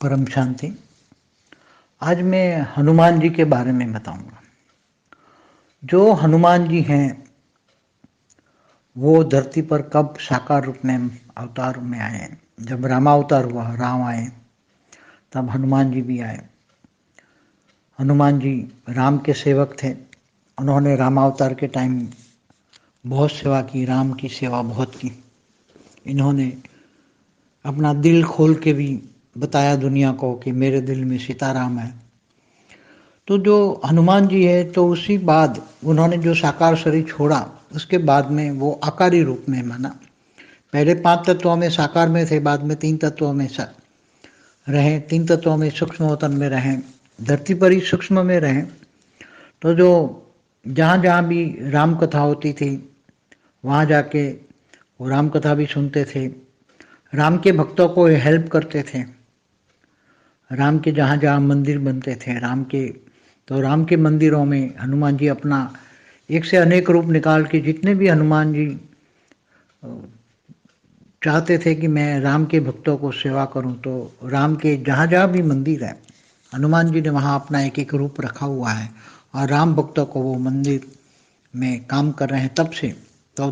परम शांति। आज मैं हनुमान जी के बारे में बताऊंगा। जो हनुमान जी हैं वो धरती पर कब साकार रूप में अवतार में आए। जब रामावतार हुआ, राम आए, तब हनुमान जी भी आए। हनुमान जी राम के सेवक थे। उन्होंने रामावतार के टाइम बहुत सेवा की, राम की सेवा बहुत की। इन्होंने अपना दिल खोल के भी बताया दुनिया को कि मेरे दिल में सीताराम है। तो जो हनुमान जी है, तो उसी बाद उन्होंने जो साकार शरीर छोड़ा, उसके बाद में वो आकारी रूप में माना। पहले 5 तत्वों में साकार में थे, बाद में 3 तत्वों में रहे। 3 तत्वों में सूक्ष्म अवतार में रहे, धरती पर ही सूक्ष्म में रहे। तो जो जहाँ जहाँ भी राम कथा होती थी, वहाँ जाके वो राम कथा भी सुनते थे, राम के भक्तों को हेल्प करते थे। राम के जहाँ जहाँ मंदिर बनते थे राम के मंदिरों में हनुमान जी अपना एक से अनेक रूप निकाल के, जितने भी हनुमान जी चाहते थे कि मैं राम के भक्तों को सेवा करूं, तो राम के जहाँ जहाँ भी मंदिर है, हनुमान जी ने वहाँ अपना एक एक रूप रखा हुआ है और राम भक्तों को वो मंदिर में काम कर रहे हैं तब से। तो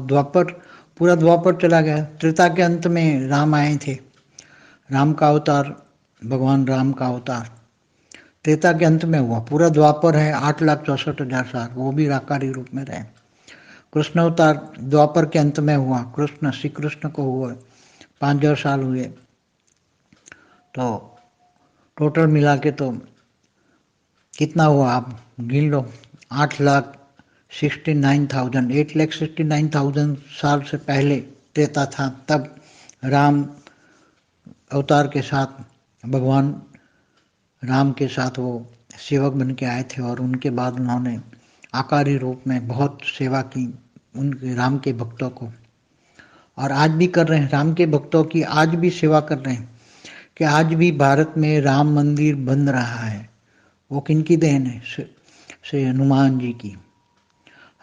पूरा द्वापर चला गया। त्रेता के अंत में राम आए थे। राम का अवतार, भगवान राम का अवतार त्रेता के अंत में हुआ। पूरा द्वापर है 8,64,000 साल, वो भी राकारी रूप में रहे। कृष्ण अवतार द्वापर के अंत में हुआ। श्री कृष्ण को हुआ 5,000 साल हुए। तो टोटल मिला के तो कितना हुआ, आप गिन लो। 8,69,000 साल से पहले त्रेता था, तब राम अवतार के साथ, भगवान राम के साथ वो सेवक बन के आए थे। और उनके बाद उन्होंने आकारी रूप में बहुत सेवा की उनके राम के भक्तों को, और आज भी कर रहे हैं। राम के भक्तों की आज भी सेवा कर रहे हैं कि आज भी भारत में राम मंदिर बन रहा है। वो किनकी देन है? श्री हनुमान जी की।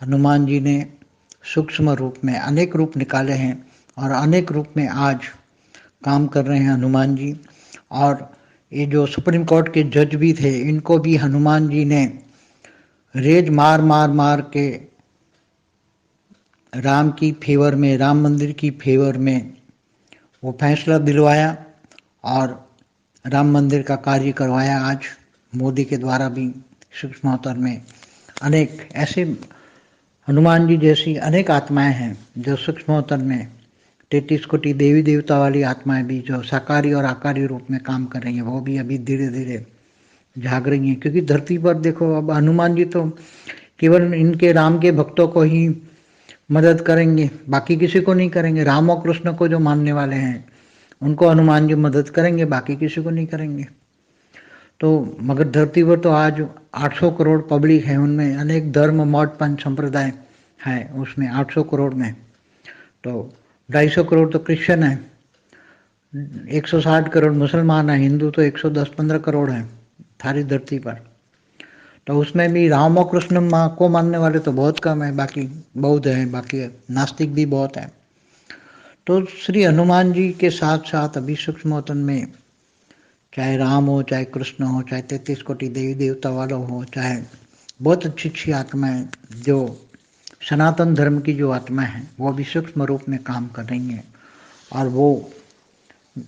हनुमान जी ने सूक्ष्म रूप में अनेक रूप निकाले हैं और अनेक रूप में आज काम कर रहे हैं हनुमान जी। और ये जो सुप्रीम कोर्ट के जज भी थे, इनको भी हनुमान जी ने रेज मार मार मार के राम की फेवर में, राम मंदिर की फेवर में वो फैसला दिलवाया और राम मंदिर का कार्य करवाया। आज मोदी के द्वारा भी सूक्ष्म अवतार में अनेक ऐसे हनुमान जी जैसी अनेक आत्माएं हैं जो सूक्ष्म अवतार में 33 कोटि देवी देवता वाली आत्माएं भी जो साकारी और आकारी रूप में काम कर रही हैं, वो भी अभी धीरे धीरे जाग रही हैं। क्योंकि धरती पर देखो, अब हनुमान जी तो केवल इनके राम के भक्तों को ही मदद करेंगे, बाकी किसी को नहीं करेंगे। राम और कृष्ण को जो मानने वाले हैं उनको हनुमान जी मदद करेंगे, बाकी किसी को नहीं करेंगे। तो मगर धरती पर तो आज 800 करोड़ पब्लिक है, उनमें अनेक धर्म मठ पंथ संप्रदाय है। उसमें 800 करोड़ में तो 250 करोड़ तो क्रिश्चियन है, 160 करोड़ मुसलमान है, हिंदू तो 110-15 करोड़ है सारी धरती पर। तो उसमें भी राम और कृष्ण माँ को मानने वाले तो बहुत कम है, बाकी बौद्ध है, बाकी नास्तिक भी बहुत है। तो श्री हनुमान जी के साथ साथ अभी सूक्ष्म अवतार में चाहे राम हो, चाहे कृष्ण हो, चाहे 33 कोटि देवी देवता वाला हो, चाहे बहुत अच्छी अच्छी आत्माएं जो सनातन धर्म की जो आत्माएं हैं, वो भी सूक्ष्म रूप में काम कर रही हैं। और वो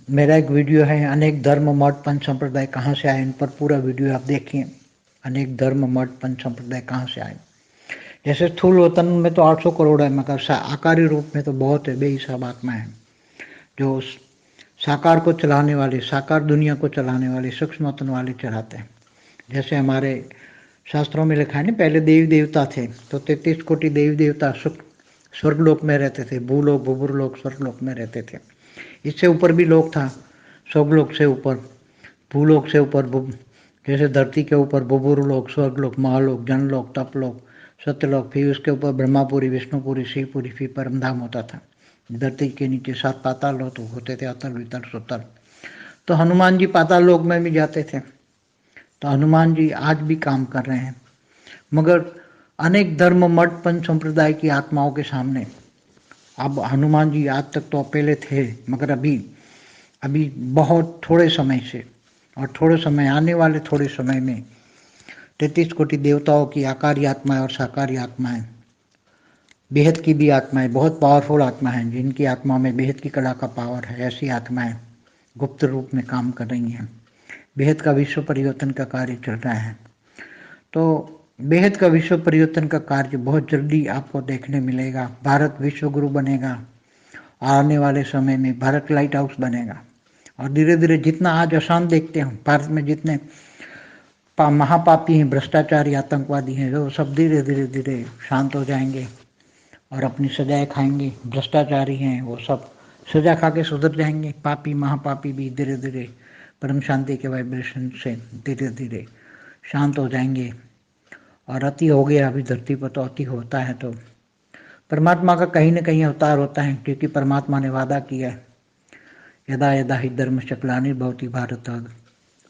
मेरा एक वीडियो है, अनेक धर्म मठ पंथ संप्रदाय कहाँ से आए, इन पर पूरा वीडियो आप देखिए। अनेक धर्म मठ पंथ संप्रदाय कहाँ से आए। जैसे स्थूल वतन में तो 800 करोड़ है, मगर आकारी रूप में तो बहुत है, बेहिसाब आत्माएं हैं जो साकार को चलाने वाले, साकार दुनिया को चलाने वाले, सूक्ष्म वतन वाले चलाते हैं। जैसे हमारे शास्त्रों में लिखा है ना, पहले देवी देवता थे तो 33 कोटि देवी देवता स्वर्गलोक में रहते थे, भूलोक भूबुरलोक स्वर्गलोक में रहते थे। इससे ऊपर भी लोक था, स्वर्गलोक से ऊपर, भूलोक से ऊपर, जैसे धरती के ऊपर भूबुरलोक, स्वर्गलोक, महालोक, जनलोक, तपलोक, सत्यलोक, फिर उसके ऊपर ब्रह्मापुरी, विष्णुपुरी, शिवपुरी, फिर परमधाम होता था। धरती के नीचे 7 पाताल होते थे, अतल वितल सुतल। तो हनुमान जी पाताल लोक में भी जाते थे। तो हनुमान जी आज भी काम कर रहे हैं, मगर अनेक धर्म मठ पंथ संप्रदाय की आत्माओं के सामने अब हनुमान जी आज तक तो पहले थे, मगर अभी बहुत थोड़े समय से और थोड़े समय आने वाले थोड़े समय में 33 कोटि देवताओं की आकारी आत्माएं और साकारी आत्माएं, बेहद की भी आत्माएं, बहुत पावरफुल आत्मा हैं, जिनकी आत्मा में बेहद की कला का पावर है, ऐसी आत्माएं गुप्त रूप में काम कर रही हैं। बेहद का विश्व परिवर्तन का कार्य चल रहा है। तो बेहद का विश्व परिवर्तन का कार्य बहुत जल्दी आपको देखने मिलेगा। भारत विश्व गुरु बनेगा, आने वाले समय में भारत लाइट हाउस बनेगा। और धीरे धीरे जितना आज अशांत देखते हैं भारत में, जितने महापापी हैं, भ्रष्टाचारी, आतंकवादी हैं, वो सब धीरे धीरे धीरे शांत हो जाएंगे और अपनी सजाएं खाएंगे। भ्रष्टाचारी हैं वो सब सजा खा के सुधर जाएंगे। पापी महापापी भी धीरे धीरे परम शांति के वाइब्रेशन से धीरे धीरे शांत हो जाएंगे। और अति हो गया अभी धरती पर, तो अति होता है तो परमात्मा का कहीं न कहीं अवतार होता है, क्योंकि परमात्मा ने वादा किया है, यदा यदा हि धर्मस्य ग्लानिर्भवति भारत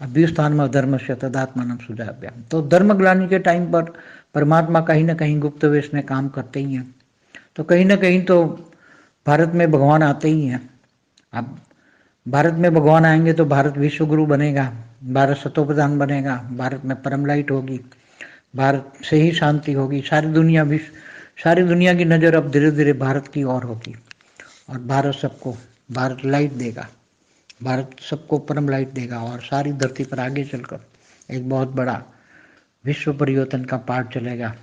अभ्युत्थानम् अधर्मस्य तदात्मानं सृजाम्यहम्। तो धर्म ग्लानि के टाइम पर परमात्मा कहीं न कहीं गुप्त वेश में काम करते ही हैं। तो कहीं न कहीं तो भारत में भगवान आते ही हैं। अब भारत में भगवान आएंगे तो भारत विश्व गुरु बनेगा, भारत सतोप्रधान बनेगा, भारत में परम लाइट होगी, भारत से ही शांति होगी। सारी दुनिया की नज़र अब धीरे धीरे भारत की ओर होगी और भारत लाइट देगा, भारत सबको परम लाइट देगा और सारी धरती पर आगे चलकर एक बहुत बड़ा विश्व परिवर्तन का पाठ चलेगा।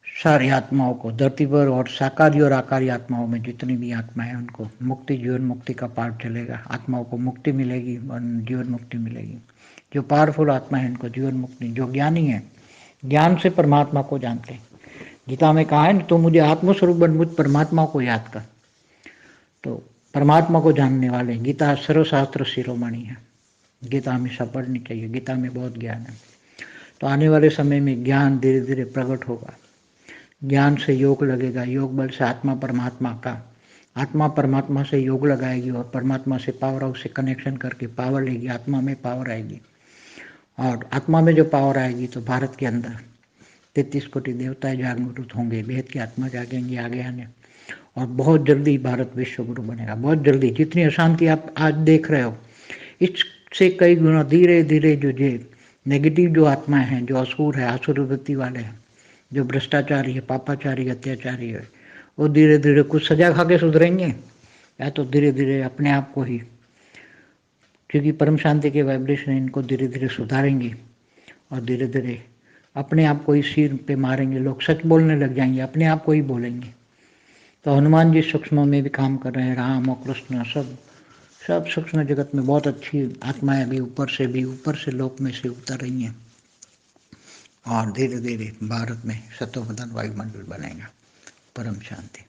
सारी आत्माओं को धरती पर और साकारी और आकारी आत्माओं में जितनी भी आत्माएं हैं उनको मुक्ति, जीवन मुक्ति का पाठ चलेगा। आत्माओं को मुक्ति मिलेगी और जीवन मुक्ति मिलेगी। जो पावरफुल आत्मा है इनको जीवन मुक्ति, जो ज्ञानी है ज्ञान से परमात्मा को जानते हैं। गीता में कहा है ना, तो मुझे आत्मस्वरूप बन, मुझ परमात्मा को याद कर। तो परमात्मा को जानने वाले, गीता सर्वशास्त्र शिरोमणि है, गीता हमेशा पढ़नी चाहिए, गीता में बहुत ज्ञान है। तो आने वाले समय में ज्ञान धीरे धीरे प्रकट होगा, ज्ञान से योग लगेगा, योग बल से आत्मा परमात्मा से योग लगाएगी और परमात्मा से पावर हाउस से कनेक्शन करके पावर लेगी, आत्मा में पावर आएगी। और आत्मा में जो पावर आएगी तो भारत के अंदर 33 कोटि देवताएं जागरूक होंगे, बेहद की आत्मा जागेंगी आगे आने, और बहुत जल्दी भारत विश्व गुरु बनेगा। बहुत जल्दी, जितनी अशांति आप आज देख रहे हो इससे कई गुना धीरे धीरे जो नेगेटिव जो आत्माएं हैं, जो असुर है, आसुर वृत्ति वाले हैं, जो भ्रष्टाचारी है, पापाचारी, अत्याचारी है, वो धीरे धीरे कुछ सजा खा के सुधरेंगे या तो धीरे धीरे अपने आप को ही, क्योंकि परम शांति के वाइब्रेशन इनको धीरे धीरे सुधारेंगे और धीरे धीरे अपने आप को ही सिर पे मारेंगे। लोग सच बोलने लग जाएंगे, अपने आप को ही बोलेंगे। तो हनुमान जी सूक्ष्म में भी काम कर रहे हैं, राम और कृष्ण सब सूक्ष्म जगत में बहुत अच्छी आत्माएं भी ऊपर से लोक में से उतर रही हैं और धीरे धीरे भारत में सतोप्रधान वायुमंडल बनेगा। परम शांति।